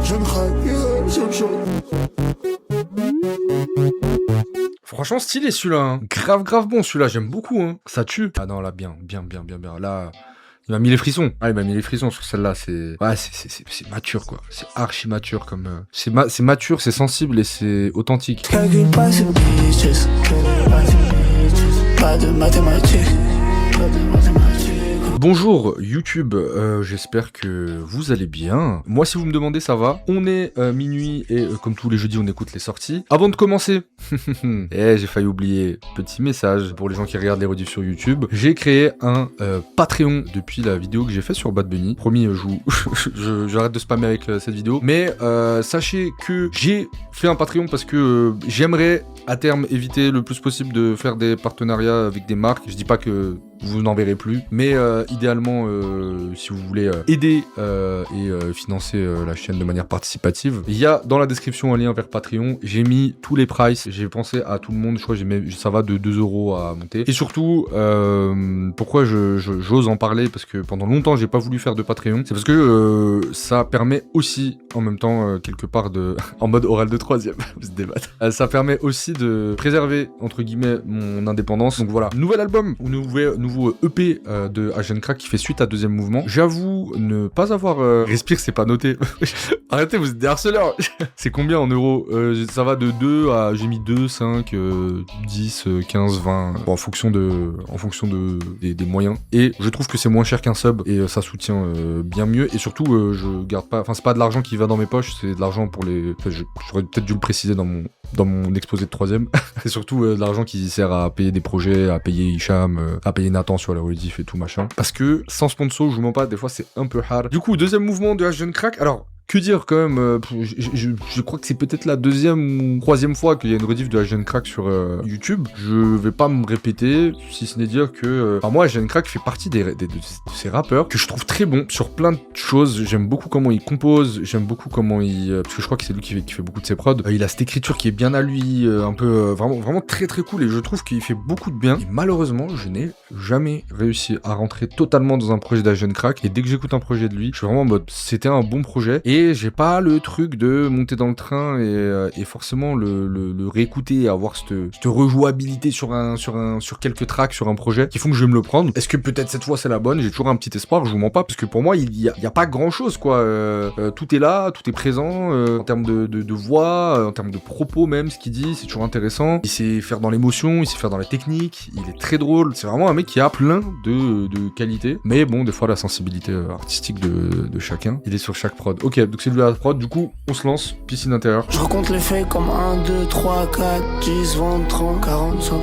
jeune crack, Inception. Franchement, stylé celui-là. Hein. Grave bon celui-là, j'aime beaucoup. Hein. Ça tue. Ah non, là, bien. Là, il m'a mis les frissons. Ah, il m'a mis les frissons sur celle-là. C'est mature, quoi. C'est archi mature comme. C'est mature, c'est sensible et c'est authentique. Calcule pas ces bitches, pas de mathématiques. Bonjour YouTube, j'espère que vous allez bien. Moi, si vous me demandez, ça va. On est minuit et comme tous les jeudis, on écoute les sorties. Avant de commencer, j'ai failli oublier, petit message pour les gens qui regardent les rediffs sur YouTube. J'ai créé un Patreon depuis la vidéo que j'ai fait sur Bad Bunny. Promis, j'arrête de spammer avec cette vidéo. Mais sachez que j'ai fait un Patreon parce que j'aimerais à terme éviter le plus possible de faire des partenariats avec des marques. Je dis pas que vous n'en verrez plus, mais idéalement, si vous voulez aider et financer la chaîne de manière participative, il y a dans la description un lien vers Patreon. J'ai mis tous les prices, j'ai pensé à tout le monde, je crois que ça va de 2 € à monter. Et surtout, pourquoi j'ose en parler, parce que pendant longtemps j'ai pas voulu faire de Patreon, c'est parce que ça permet aussi, en même temps, quelque part en mode oral de 3ème, vous se débattez. Ça permet aussi de préserver, entre guillemets, mon indépendance. Donc voilà, nouvel album, nouveau EP de Agent Crack qui fait suite à Deuxième Mouvement. J'avoue ne pas avoir... Respire, c'est pas noté. Arrêtez, vous êtes des harceleurs. C'est combien en euros? Ça va de 2 à... J'ai mis 2, 5, 10, 15, 20... Bon, en fonction des moyens. Et je trouve que c'est moins cher qu'un sub et ça soutient bien mieux. Et surtout, je garde pas... Enfin, c'est pas de l'argent qui va dans mes poches, c'est de l'argent pour les... Enfin, j'aurais peut-être dû le préciser dans mon exposé de 3ème. C'est surtout de l'argent qui sert à payer des projets, à payer Hicham, à payer Nathan sur la rediff et tout machin. Parce que sans sponsor, je vous mens pas, des fois c'est un peu hard. Du coup, Deuxième Mouvement de Agent Crack. Alors, que dire quand même, je crois que c'est peut-être la 2e ou 3e fois qu'il y a une rediff de Agent Crack sur YouTube. Je vais pas me répéter, si ce n'est dire que... moi, Agent Crack fait partie de ces rappeurs que je trouve très bons sur plein de choses. J'aime beaucoup comment il compose, j'aime beaucoup comment il... parce que je crois que c'est lui qui fait beaucoup de ses prods. Il a cette écriture qui est bien à lui, un peu... vraiment très très cool, et je trouve qu'il fait beaucoup de bien. Et malheureusement, je n'ai jamais réussi à rentrer totalement dans un projet d'Agent Crack, et dès que j'écoute un projet de lui, je suis vraiment en mode, c'était un bon projet, et j'ai pas le truc de monter dans le train et forcément le réécouter et avoir cette rejouabilité sur quelques tracks, sur un projet qui font que je vais me le prendre. Est-ce que peut-être cette fois c'est la bonne? J'ai toujours un petit espoir, je vous mens pas, parce que pour moi il y a pas grand chose quoi. Tout est là, tout est présent, en termes de voix, en termes de propos même, ce qu'il dit, c'est toujours intéressant. Il sait faire dans l'émotion, il sait faire dans la technique, il est très drôle. C'est vraiment un mec qui a plein de qualités, mais bon, des fois la sensibilité artistique de chacun, il est sur chaque prod. Ok, donc c'est lui à la prod, du coup on se lance, piscine intérieure. Je recompte les faits comme 1, 2, 3, 4, 10, 20, 30, 40, 50.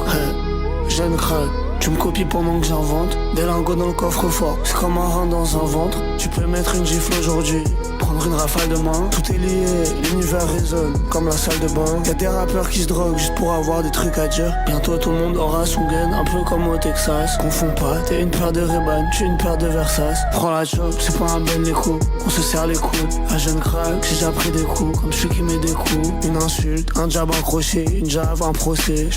Jeune crack, tu me copies pendant que j'invente. Des lingots dans le coffre-fort, c'est comme un rein dans un ventre. Tu peux mettre une gifle aujourd'hui, prendre une rafale demain. Tout est lié, l'univers résonne comme la salle de bain. Y'a des rappeurs qui se droguent juste pour avoir des trucs à dire. Bientôt tout le monde aura son gun, un peu comme au Texas. Confonds pas, t'es une paire de Ray-Ban, tu es une paire de Versace. Prends la chope, c'est pas un ben les coups, on se serre les coudes. À jeune crack, j'ai déjà pris des coups, comme celui qui met des coups. Une insulte, un jab, un crochet, une jave, un procès.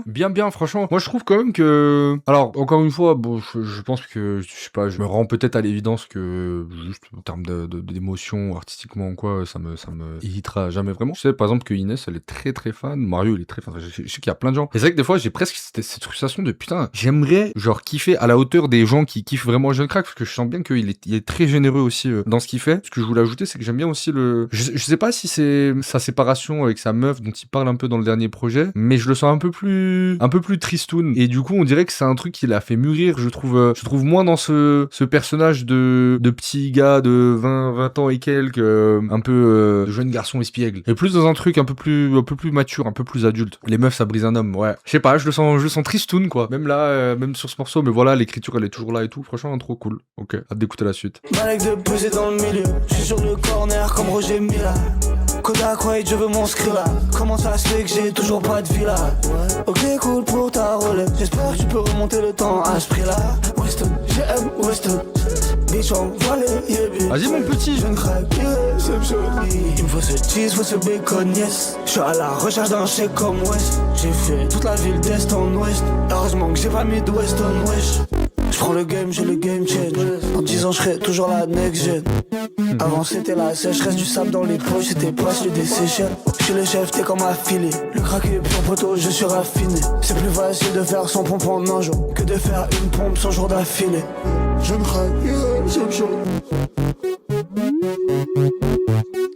Bien, franchement. Moi, je trouve quand même que... Alors, encore une fois, bon, je pense que, je sais pas, je me rends peut-être à l'évidence que, juste en termes d'émotion, artistiquement ou quoi, ça me irritera jamais vraiment. Je sais, par exemple, que Inès, elle est très très fan. Mario, il est très fan. Je sais qu'il y a plein de gens. Et c'est vrai que des fois, j'ai presque cette frustration de putain, j'aimerais, genre, kiffer à la hauteur des gens qui kiffent vraiment Jeune Crack, parce que je sens bien qu'il est très généreux aussi dans ce qu'il fait. Ce que je voulais ajouter, c'est que j'aime bien aussi je sais pas si c'est sa séparation avec sa meuf dont il parle un peu dans le dernier projet, mais je le sens un peu plus tristoun, et du coup on dirait que c'est un truc qui l'a fait mûrir, je trouve moins dans ce personnage de petit gars de 20 ans et quelques, un peu de jeune garçon espiègle, et plus dans un truc un peu plus mature, un peu plus adulte. Les meufs ça brise un homme, ouais, je sais pas, je le sens tristoun quoi, même là, même sur ce morceau, mais voilà, l'écriture elle est toujours là et tout, franchement trop cool. Ok, hâte d'écouter la suite. Malek de peser dans le milieu, je suis sur le corner comme Roger Mila. Kodak White, je veux mon là. Comment ça se fait que j'ai toujours pas de villa? Ouais. Ok, cool pour ta relève. J'espère que tu peux remonter le temps à ce prix-là. Weston, j'aime Weston. Bitch, envoie les yébis. Vas-y mon petit. Je ne craque, il me faut ce cheese, faut ce bacon, yes. Je suis à la recherche d'un chèque comme West. J'ai fait toute la ville d'est en ouest. Heureusement que j'ai pas mis de Weston, wesh. prends le game, j'ai le game change. En 10 ans, je serai toujours la next gen. Avant, c'était la sécheresse, du sable dans les poches, c'était presque des Seychelles. Je suis le chef, t'es comme affilé. Le crack est pur poteau, je suis raffiné. C'est plus facile de faire 100 pompes en un jour que de faire une pompe 100 jours d'affilée. Je me craque, j'aime chaud.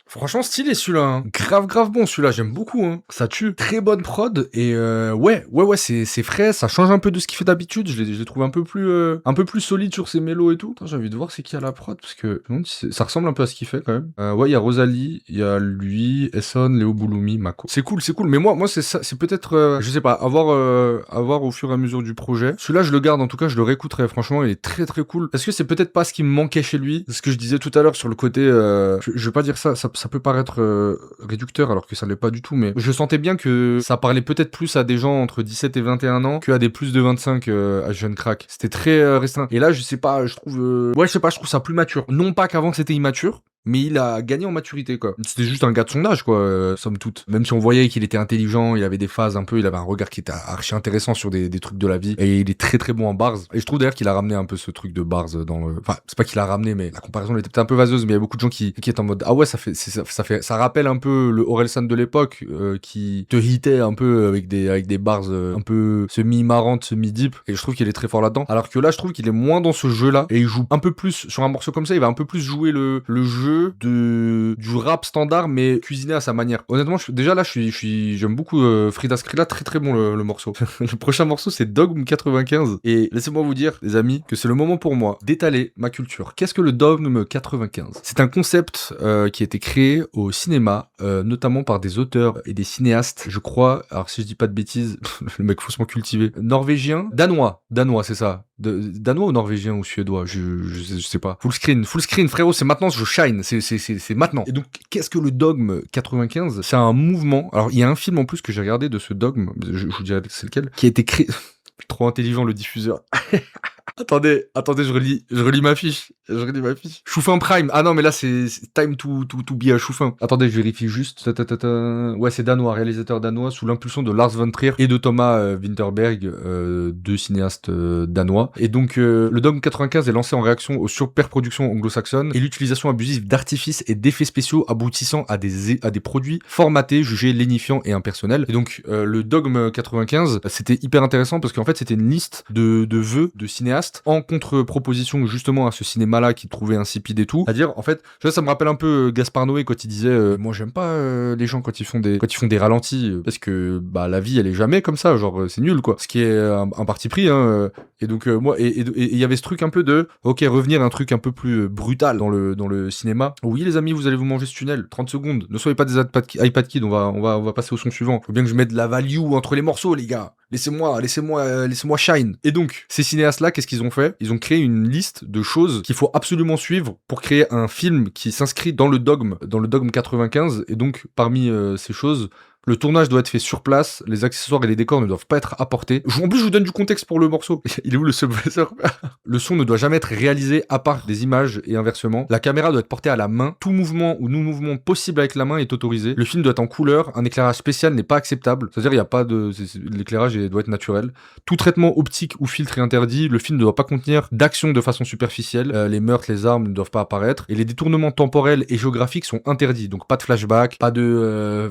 Franchement, stylé celui-là. Hein. Grave bon celui-là, j'aime beaucoup. Hein. Ça tue. Très bonne prod. Et ouais, c'est frais. Ça change un peu de ce qu'il fait d'habitude. Je l'ai trouvé un peu plus solide sur ses mélos et tout. Attends, j'ai envie de voir c'est qui a la prod parce que ça ressemble un peu à ce qu'il fait quand même. Ouais, il y a Rosalie, il y a lui, Esson, Léo Bouloumi, Mako. C'est cool. Mais moi c'est ça. C'est peut-être, je sais pas, à voir au fur et à mesure du projet. Celui-là, je le garde. En tout cas, je le réécouterai. Franchement, il est très cool. Parce que c'est peut-être pas ce qui me manquait chez lui. Ce que je disais tout à l'heure sur le côté, je vais pas dire ça peut paraître réducteur alors que ça l'est pas du tout, mais je sentais bien que ça parlait peut-être plus à des gens entre 17 et 21 ans qu'à des plus de 25 à Jeune Crack. C'était très restreint. Et là, je sais pas, je trouve je trouve ça plus mature. Non pas qu'avant c'était immature, mais il a gagné en maturité, quoi. C'était juste un gars de son âge, quoi, somme toute. Même si on voyait qu'il était intelligent, il avait des phases un peu, il avait un regard qui était archi intéressant sur des trucs de la vie. Et il est très bon en bars. Et je trouve d'ailleurs qu'il a ramené un peu ce truc de bars dans le... Enfin, c'est pas qu'il a ramené, mais la comparaison elle était peut-être un peu vaseuse, mais il y a beaucoup de gens qui étaient en mode, ah ouais, ça rappelle un peu le Orelsan de l'époque, qui te hitait un peu avec des bars un peu semi-marrantes, semi-deep. Et je trouve qu'il est très fort là-dedans. Alors que là, je trouve qu'il est moins dans ce jeu-là. Et il joue un peu plus, sur un morceau comme ça, il va un peu plus jouer le jeu du rap standard mais cuisiné à sa manière. Honnêtement, j'aime beaucoup Frida Skrilla, très bon le morceau. Le prochain morceau c'est Dogme 95 et laissez-moi vous dire les amis que c'est le moment pour moi d'étaler ma culture. Qu'est-ce que le Dogme 95 ? C'est un concept qui a été créé au cinéma, notamment par des auteurs et des cinéastes, je crois, alors si je dis pas de bêtises, le mec faussement cultivé, norvégien, danois c'est ça. Danois ou norvégien ou suédois, je sais pas. Full screen frérot, c'est maintenant, je shine, c'est maintenant. Et donc qu'est-ce que le Dogme 95 ? C'est un mouvement. Alors il y a un film en plus que j'ai regardé de ce Dogme, je vous dirai c'est lequel, qui a été créé. Trop intelligent le diffuseur. Attendez, je relis ma fiche. Choufin Prime. Ah non, mais là, c'est time to be a Choufin. Attendez, je vérifie juste. Ouais, c'est danois, réalisateur danois, sous l'impulsion de Lars von Trier et de Thomas Winterberg, deux cinéastes danois. Et donc, le Dogme 95 est lancé en réaction aux surperproductions anglo-saxonnes et l'utilisation abusive d'artifices et d'effets spéciaux aboutissant à des produits formatés, jugés lénifiants et impersonnels. Et donc, le Dogme 95, c'était hyper intéressant parce qu'en fait, c'était une liste de vœux de cinéastes en contre-proposition justement à ce cinéma-là qui trouvait insipide et tout. C'est-à-dire, en fait, ça me rappelle un peu Gaspard Noé quand il disait moi j'aime pas les gens quand ils font des ralentis parce que bah la vie elle est jamais comme ça, genre c'est nul quoi. Ce qui est un parti pris hein. Et donc moi et il y avait ce truc un peu de OK, revenir à un truc un peu plus brutal dans le cinéma. Oui les amis, vous allez vous manger ce tunnel 30 secondes. Ne soyez pas des iPad kids, on va passer au son suivant. Faut bien que je mette de la value entre les morceaux les gars. Laissez-moi shine. Et donc, ces cinéastes-là, qu'est-ce qu'ils ont fait ? Ils ont créé une liste de choses qu'il faut absolument suivre pour créer un film qui s'inscrit dans le Dogme 95. Et donc, parmi ces choses, le tournage doit être fait sur place, les accessoires et les décors ne doivent pas être apportés. En plus, je vous donne du contexte pour le morceau. Il est où le subwoofer ? Le son ne doit jamais être réalisé à part des images et inversement. La caméra doit être portée à la main. Tout mouvement ou non-mouvement possible avec la main est autorisé. Le film doit être en couleur. Un éclairage spécial n'est pas acceptable. C'est-à-dire, il n'y a pas de... L'éclairage doit être naturel. Tout traitement optique ou filtre est interdit. Le film ne doit pas contenir d'action de façon superficielle. Les meurtres, les armes ne doivent pas apparaître. Et les détournements temporels et géographiques sont interdits. Donc, pas de flashback, pas de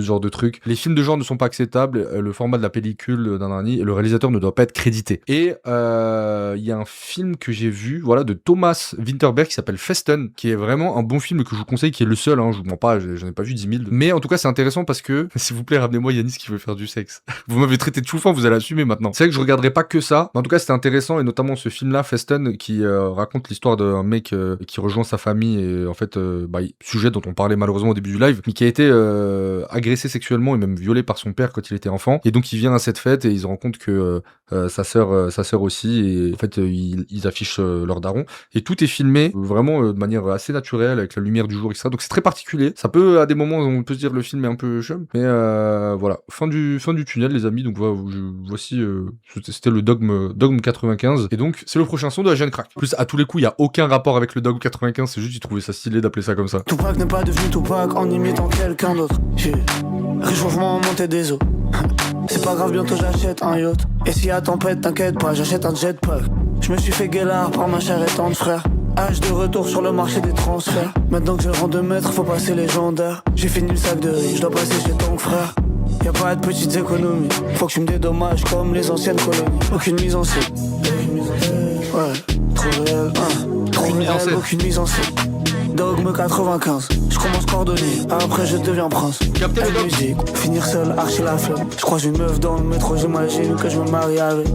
genre de trucs. Les films de genre ne sont pas acceptables, le format de la pellicule d'un et le réalisateur ne doit pas être crédité. Et il y a un film que j'ai vu, voilà, de Thomas Winterberg qui s'appelle Festen, qui est vraiment un bon film que je vous conseille, qui est le seul, hein, je vous mens pas, j'en ai pas vu 10 000. Mais en tout cas, c'est intéressant parce que, s'il vous plaît, ramenez-moi Yanis qui veut faire du sexe. Vous m'avez traité de choufant, vous allez assumer maintenant. C'est vrai que je regarderai pas que ça, mais en tout cas, c'était intéressant, et notamment ce film-là, Festen, qui raconte l'histoire d'un mec qui rejoint sa famille, et en fait, sujet dont on parlait malheureusement au début du live, mais qui a été agressé sexuellement et même violé par son père quand il était enfant. Et donc il vient à cette fête et il se rend compte que sa sœur aussi, et en fait ils affichent leur daron. Et tout est filmé vraiment de manière assez naturelle avec la lumière du jour, etc. Donc c'est très particulier. Ça peut à des moments on peut se dire le film est un peu chum, mais voilà, fin du tunnel les amis. Donc voici c'était le Dogme 95 et donc c'est le prochain son de la Jeune Crack. En plus à tous les coups il y a aucun rapport avec le Dogme 95, c'est juste j'ai trouvé ça stylé d'appeler ça comme ça. Tupac n'est pas devenu Tupac en imitant quelqu'un d'autre. Réchauffement en montée des eaux. C'est pas grave, bientôt j'achète un yacht. Et s'il y a tempête, t'inquiète pas, j'achète un jetpack. Je me suis fait guélard par ma chère et tendre frère. Âge de retour sur le marché des transferts. Maintenant que je rends 2 mètres, faut passer légendaire. J'ai fini le sac de riz, je dois passer chez ton frère. Y'a pas de petites économies, faut que tu me dédommages comme les anciennes colonies. Aucune mise en scène. Ouais, trop réel, trop réel, aucune mise en scène. Dogme 95, je commence cordonnier, après je deviens prince. Avec musique, finir seul, archi la flamme. Je croise une meuf dans le métro, j'imagine que je me marie avec.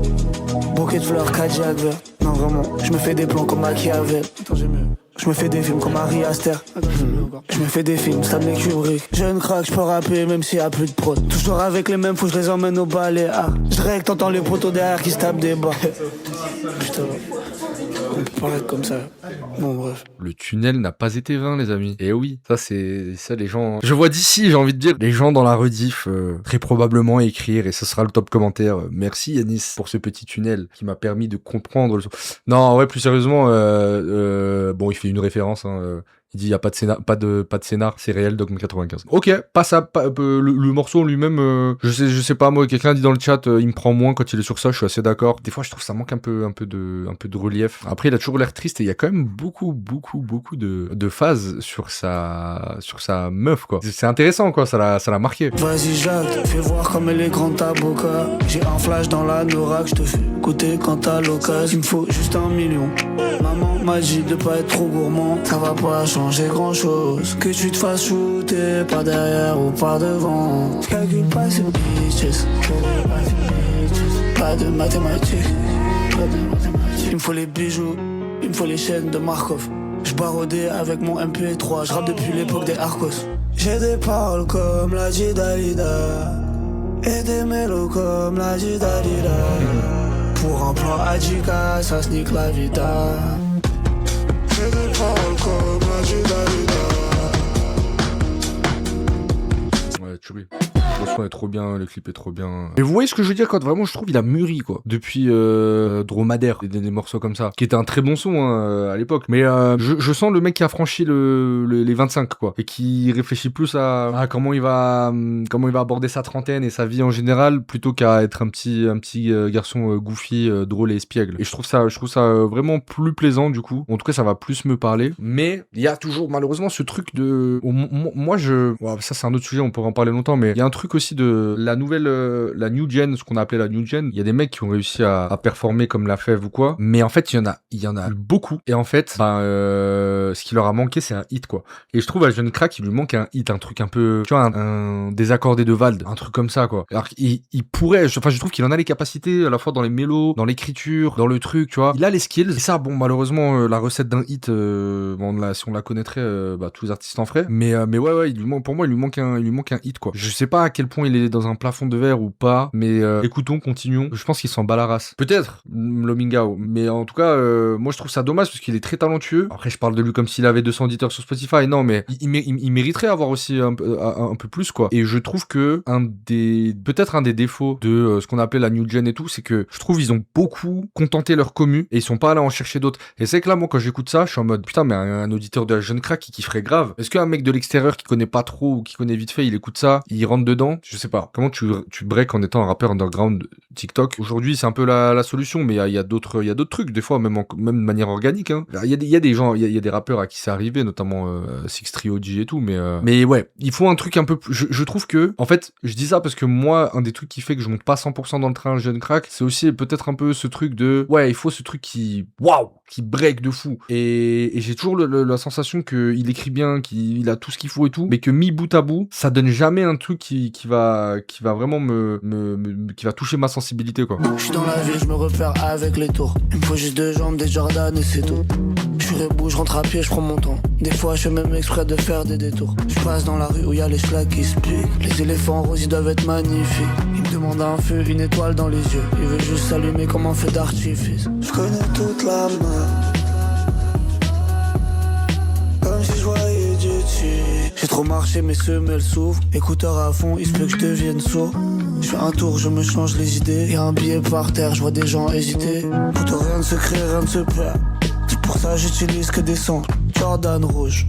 Bouquet de fleurs, Cadillac vert. Non vraiment, je me fais des plans comme Machiavel. Attends, j'ai mieux. Je me fais des films comme Ari Aster. Je me fais des films, Stanley Kubrick. Jeune crack, je peux rapper même s'il y a plus de prod. Toujours avec les mêmes, faut que je les emmène au balai. Je règle, t'entends les poteaux derrière qui se tapent des bas. Putain, on peut parler comme ça. Bon bref. Le tunnel n'a pas été vain, les amis. Et oui, ça c'est ça les gens. Je vois d'ici, j'ai envie de dire, les gens dans la rediff très probablement écrire et ce sera le top commentaire. Merci Yanis pour ce petit tunnel qui m'a permis de comprendre. Non, en vrai, plus sérieusement, bon, il fait une référence. Il dit il y a pas de scénar, c'est réel Dogme 95. Ok, pas ça, le morceau en lui-même, je sais pas moi, quelqu'un dit dans le chat, il me prend moins quand il est sur ça, je suis assez d'accord. Des fois je trouve que ça manque un peu de relief. Après il a toujours l'air triste et il y a quand même beaucoup de phases sur sa meuf quoi. C'est intéressant quoi, ça l'a marqué. Vas-y Jacques, fais voir comme elle est grande ta boca. J'ai un flash dans la Norac, je te fais écouter quand t'as l'occasion. Il me faut juste 1 million. Maman m'a dit de pas être trop gourmand, ça va pas changer grand chose. Que tu te fasses shooter par derrière ou par devant. Je calcule pas ces bitches, pas de mathématiques. Il me faut les bijoux, il me faut les chaînes de Markov. Je barodais avec mon MP3, je rappe depuis l'époque des Arcos. J'ai des paroles comme la dit Dalida et des mélos comme la dit Dalida. Pour un plan Adjika, ça sneak la vida. J'ai des paroles comme la dit Dalida. Ouais, tu ris. Le son est trop bien, le clip est trop bien. Et vous voyez ce que je veux dire quand vraiment je trouve il a mûri quoi. Depuis Dromadaire, des morceaux comme ça, qui était un très bon son à l'époque. Mais je sens le mec qui a franchi les 25 quoi, et qui réfléchit plus à comment il va aborder sa trentaine et sa vie en général, plutôt qu'à être un petit garçon goofy, drôle et espiègle. Et je trouve ça vraiment plus plaisant du coup. En tout cas ça va plus me parler. Mais il y a toujours malheureusement ce truc de moi ça c'est un autre sujet, on pourrait en parler longtemps, mais il y a un truc aussi de la nouvelle, la new gen, ce qu'on a appelé la new gen. Il y a des mecs qui ont réussi à performer comme la Fève ou quoi, mais en fait il y en a beaucoup. Et en fait, ce qui leur a manqué, c'est un hit quoi. Et je trouve à Jeune Crack, il lui manque un hit, un truc un peu, tu vois, un désaccordé de Vald, un truc comme ça quoi. Alors il pourrait, je trouve qu'il en a les capacités à la fois dans les mélos, dans l'écriture, dans le truc, tu vois. Il a les skills. Et ça, bon, malheureusement, la recette d'un hit, si on la connaîtrait, tous les artistes en feraient. Mais ouais, pour moi, il lui manque un hit quoi. Je sais pas à quel point il est dans un plafond de verre ou pas, mais écoutons, continuons. Je pense qu'il s'en bat la race. Peut-être, Lomingao, mais en tout cas, moi je trouve ça dommage parce qu'il est très talentueux. Après, je parle de lui comme s'il avait 200 auditeurs sur Spotify. Non, mais il mériterait avoir aussi un peu plus, quoi. Et je trouve que peut-être un des défauts de ce qu'on appelait la new gen et tout, c'est que je trouve ils ont beaucoup contenté leur commu et ils sont pas allés en chercher d'autres. Et c'est que là, moi, quand j'écoute ça, je suis en mode, putain, mais un auditeur de la Jeune Crack qui ferait grave. Est-ce qu'un mec de l'extérieur qui connaît pas trop ou qui connaît vite fait, il écoute ça, il rentre dedans? Je sais pas. Comment tu break en étant un rappeur underground TikTok? Aujourd'hui, c'est un peu la solution, mais il y a d'autres trucs, des fois, même de manière organique, hein. Il y a des gens, il y a des rappeurs à qui c'est arrivé, notamment Six Trio G et tout, mais ouais, il faut un truc un peu plus, je trouve que, en fait, je dis ça parce que moi, un des trucs qui fait que je monte pas 100% dans le train Jeune Crack, c'est aussi peut-être un peu ce truc de, ouais, il faut ce truc qui break de fou. Et j'ai toujours la sensation qu'il écrit bien, qu'il a tout ce qu'il faut et tout, mais que mis bout à bout, ça donne jamais un truc qui va vraiment qui va toucher ma sensibilité, quoi. Je suis dans la ville, je me repère avec les tours. Il me faut juste 2 jambes, des Jordan et c'est tout. Je suis rebou, je rentre à pied, je prends mon temps. Des fois, je fais même exprès de faire des détours. Je passe dans la rue où y a les schlags qui se piquent. Les éléphants roses, ils doivent être magnifiques. Il me demande un feu, une étoile dans les yeux. Il veut juste s'allumer comme un feu d'artifice. Je connais toute la main, comme si je voyais Dieu dessus. J'ai trop marché, mes semelles s'ouvrent. Écouteurs à fond, il se peut que je devienne sourd. Je fais un tour, je me change les idées. Y'a un billet par terre, je vois des gens hésiter. Pourtant rien ne se crée, rien ne se perd. C'est pour ça j'utilise que des sons Jordan rouge.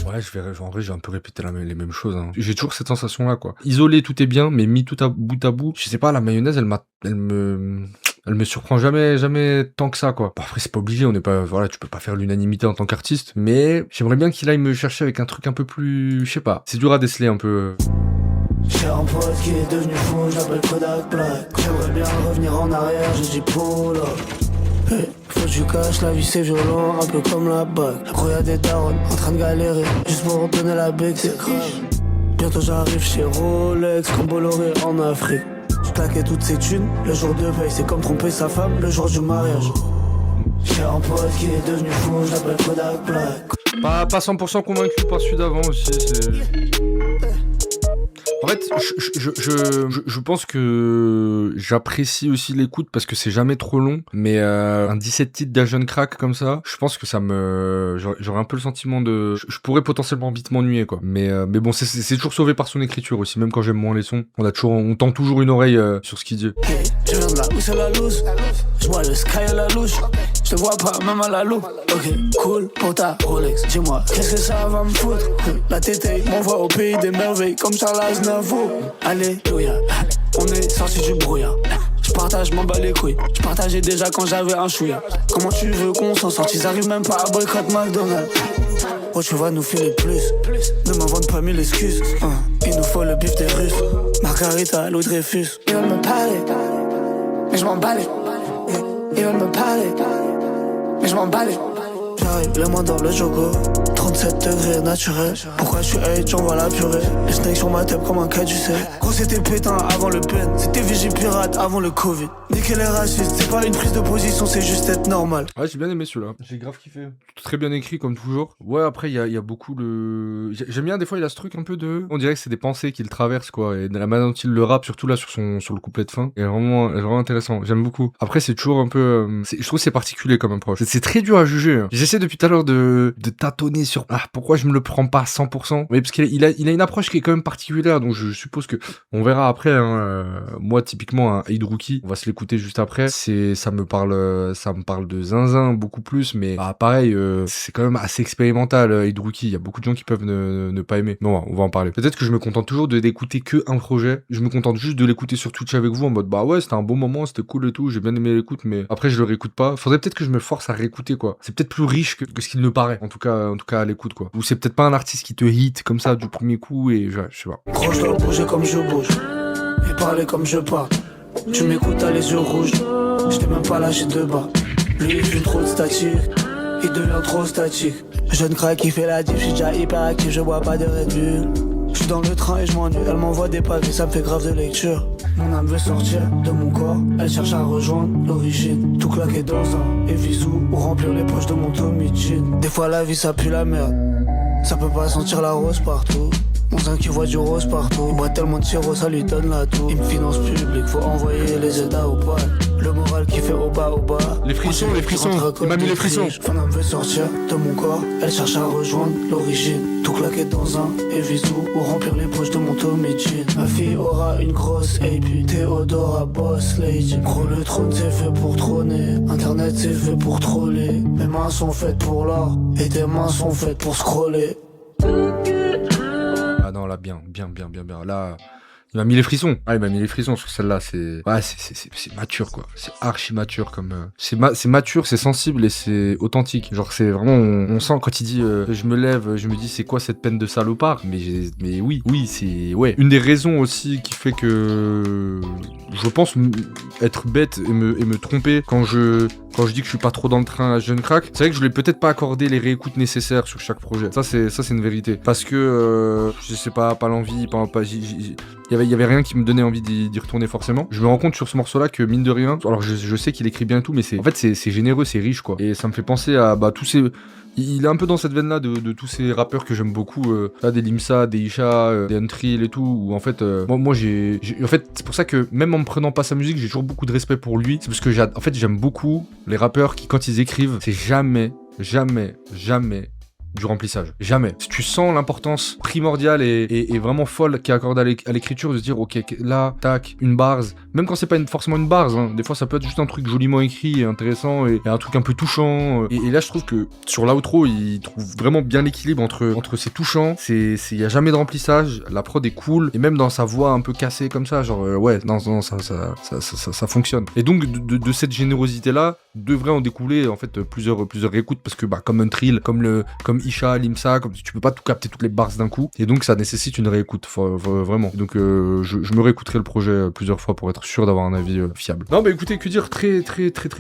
Ouais, en vrai, j'ai un peu répété les mêmes choses. Hein. J'ai toujours cette sensation-là, quoi. Isolé, tout est bien, mais mis tout à bout, je sais pas, la mayonnaise, elle me surprend jamais tant que ça, quoi. Bon, après, c'est pas obligé, voilà, tu peux pas faire l'unanimité en tant qu'artiste, mais j'aimerais bien qu'il aille me chercher avec un truc un peu plus, je sais pas. C'est dur à déceler un peu. J'ai un pote qui est devenu fou, j'appelle Kodak Black. J'aimerais bien revenir en arrière, je dis pull up. Hey, faut que tu caches, la vie c'est violent, un peu comme la bague. Gros y'a des darons en train de galérer, juste pour donner la bec, c'est grave. Bientôt j'arrive chez Rolex, comme Bolloré en Afrique. Je claquais toutes ces thunes, le jour de veille c'est comme tromper sa femme, le jour du mariage. J'ai un pote qui est devenu fou, j'appelle Kodak Black. Pas 100% convaincu par celui d'avant aussi, c'est... En fait, je pense que j'apprécie aussi l'écoute parce que c'est jamais trop long, mais un 17 titres d'un jeune crack comme ça, je pense que j'aurais un peu le sentiment de... Je pourrais potentiellement vite m'ennuyer, quoi. Mais bon, c'est toujours sauvé par son écriture aussi, même quand j'aime moins les sons. On tend toujours une oreille sur ce qu'il dit. Hey, je viens de là où c'est la loose, je vois le sky à la louche, je te vois pas même à la loupe. Ok, cool, pour ta Rolex, dis-moi, qu'est-ce que ça va me foutre? La tétée m'envoie au pays des merveilles comme Charles Aznavour. Alléluia, on est sorti du brouillard. Je partage, m'en bats les couilles. Je partageais déjà quand j'avais un chouïa. Comment tu veux qu'on s'en sorte? Ils arrivent même pas à boycott McDonald's. Oh, tu vas nous filer plus. Ne m'invente pas mille excuses. Il nous faut le bif des Russes. Margarita, Louis Dreyfus. Ils veulent me parler, mais je m'en bats les. Ils veulent me parler, mais je m'en bats les. J'arrive les mains dans le jogo, 37 degrés naturel. Pourquoi je suis hate, j'envoie la purée. Les snakes sur ma tête comme un caducé. Gros c'était pétain avant le pen, c'était Vigie Pirate avant le Covid. Niquer les racistes, c'est pas une prise de position, c'est juste être normal. Ouais, j'ai bien aimé celui-là. J'ai grave kiffé. Très bien écrit comme toujours. Ouais, après il y a beaucoup de... J'aime bien des fois il a ce truc un peu de... On dirait que c'est des pensées qu'il traverse, quoi. Et de la manière dont il le rappe, surtout là sur le couplet de fin, est vraiment intéressant. J'aime beaucoup. Après c'est toujours un peu... je trouve que c'est particulier comme approche. C'est très dur à juger. Hein. J'essaie depuis tout à l'heure de tâtonner sur pourquoi je me le prends pas à 100%. Mais parce qu'il a une approche qui est quand même particulière, donc je suppose que on verra après. Hein, moi typiquement un Aid Rookie, on va se l'écouter juste après. Ça me parle de zinzin beaucoup plus, mais pareil, c'est quand même assez expérimental. Aid Rookie, il y a beaucoup de gens qui peuvent ne pas aimer. Non, on va en parler. Peut-être que je me contente toujours d'écouter que un projet. Je me contente juste de l'écouter sur Twitch avec vous en mode ouais, c'était un bon moment, c'était cool et tout, j'ai bien aimé l'écoute, mais après je le réécoute pas. Faudrait peut-être que je me force à réécouter, quoi. C'est peut-être plus riche que ce qu'il ne paraît, en tout cas à l'écoute, quoi. Ou c'est peut-être pas un artiste qui te hit comme ça du premier coup et je sais pas. Gros, je dois bouger comme je bouge et parler comme je parle. Tu m'écoutes, t'as les yeux rouges, je t'ai même pas lâché de bas. Lui il fume trop de statique, il devient trop statique. Jeune crack qui fait la diff, j'suis déjà hyper actif, je bois pas de Red Bull. J'suis dans le train et je m'ennuie, elle m'envoie des papiers, ça me fait grave de lecture. Mon âme veut sortir de mon corps, elle cherche à rejoindre l'origine. Tout claquer dans un Evisu ou remplir les poches de mon Tommy Jean. Des fois la vie ça pue la merde, ça peut pas sentir la rose partout. Mon zinc qui voit du rose partout. Il boit tellement de sirop, ça lui donne la toux. Il me finance public, faut envoyer les aides au bal. Le moral qui fait au bas. Les frissons, il m'a mis les frissons. Femme veut sortir de mon corps, elle cherche à rejoindre l'origine. Tout claquer dans un Evisu ou remplir les poches de mon Tommy Jean. Ma fille aura une grosse AP, Théodora Boss Lady. Gros le trône c'est fait pour trôner, internet c'est fait pour troller. Mes mains sont faites pour l'or, et tes mains sont faites pour scroller. Ah non, là, bien. Là, il m'a mis les frissons. Ah, il m'a mis les frissons sur celle-là. C'est mature, quoi. C'est archi mature comme... C'est mature, c'est sensible et c'est authentique. Genre, c'est vraiment... On sent quand il dit je me lève, je me dis c'est quoi cette peine de salopard. Mais oui, c'est... Ouais. Une des raisons aussi qui fait que... Je pense être bête et me tromper quand je dis que je suis pas trop dans le train à Jeune Crack, c'est vrai que je lui ai peut-être pas accordé les réécoutes nécessaires sur chaque projet. Ça c'est une vérité. Parce que je sais pas l'envie, il y avait rien qui me donnait envie d'y retourner forcément. Je me rends compte sur ce morceau-là que mine de rien, alors je sais qu'il écrit bien et tout, mais c'est généreux, c'est riche, quoi. Et ça me fait penser à tous ces... Il est un peu dans cette veine-là de tous ces rappeurs que j'aime beaucoup, là, des Limsa, des Isha, des Untrill et tout, où en fait, moi en fait, c'est pour ça que même en me prenant pas sa musique, j'ai toujours beaucoup de respect pour lui. C'est parce que j'aime beaucoup les rappeurs qui, quand ils écrivent, c'est jamais du remplissage. Jamais. Si tu sens l'importance primordiale et vraiment folle qui est accordée à l'écriture, de se dire, ok, là, tac, une bars, même quand c'est pas forcément une bars, hein, des fois ça peut être juste un truc joliment écrit et intéressant et un truc un peu touchant. Et là, je trouve que sur l'outro, il trouve vraiment bien l'équilibre entre c'est touchant, il y a jamais de remplissage, la prod est cool, et même dans sa voix un peu cassée comme ça, genre, ouais, non, ça fonctionne. Et donc, de cette générosité-là, devrait en découler, en fait, plusieurs réécoutes, parce que, bah, comme un trill, comme Isha, Limsa, comme tu peux pas tout capter toutes les bars d'un coup, et donc ça nécessite une réécoute, vraiment. Donc, je me réécouterai le projet plusieurs fois pour être sûr d'avoir un avis fiable. Non, bah écoutez, que dire, très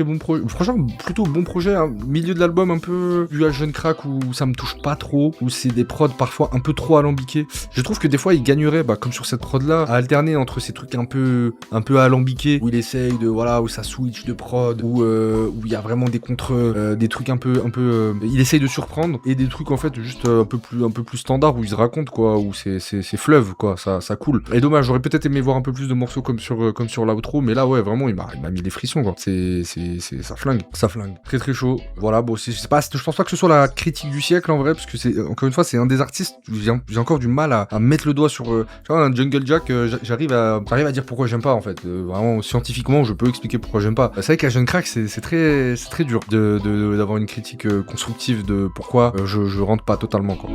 bon projet. Franchement, plutôt bon projet, hein. Milieu de l'album un peu vu à Jeune Crack où ça me touche pas trop, où c'est des prods parfois un peu trop alambiqués. Je trouve que des fois il gagnerait, bah, comme sur cette prod là, à alterner entre ces trucs un peu alambiqués, où il essaye de, voilà, où ça switch de prod, où il y a vraiment des des trucs un peu il essaye de surprendre, et des trucs en fait juste un peu plus standard, où il se raconte, quoi, où c'est fleuve, quoi, ça coule. Et dommage, j'aurais peut-être aimé voir un peu plus de morceaux comme sur l'outro, mais là, ouais, vraiment, il m'a mis des frissons, quoi. Ça flingue. Très chaud. Voilà, bon, je pense pas que ce soit la critique du siècle, en vrai, parce que encore une fois, c'est un des artistes où j'ai encore du mal à mettre le doigt sur, tu vois, un Jungle Jack, j'arrive à dire pourquoi j'aime pas, en fait. Vraiment, scientifiquement, je peux expliquer pourquoi j'aime pas. C'est vrai qu'à Jeune Crack, c'est très dur d'avoir une critique constructive de pourquoi je rentre pas totalement, quoi.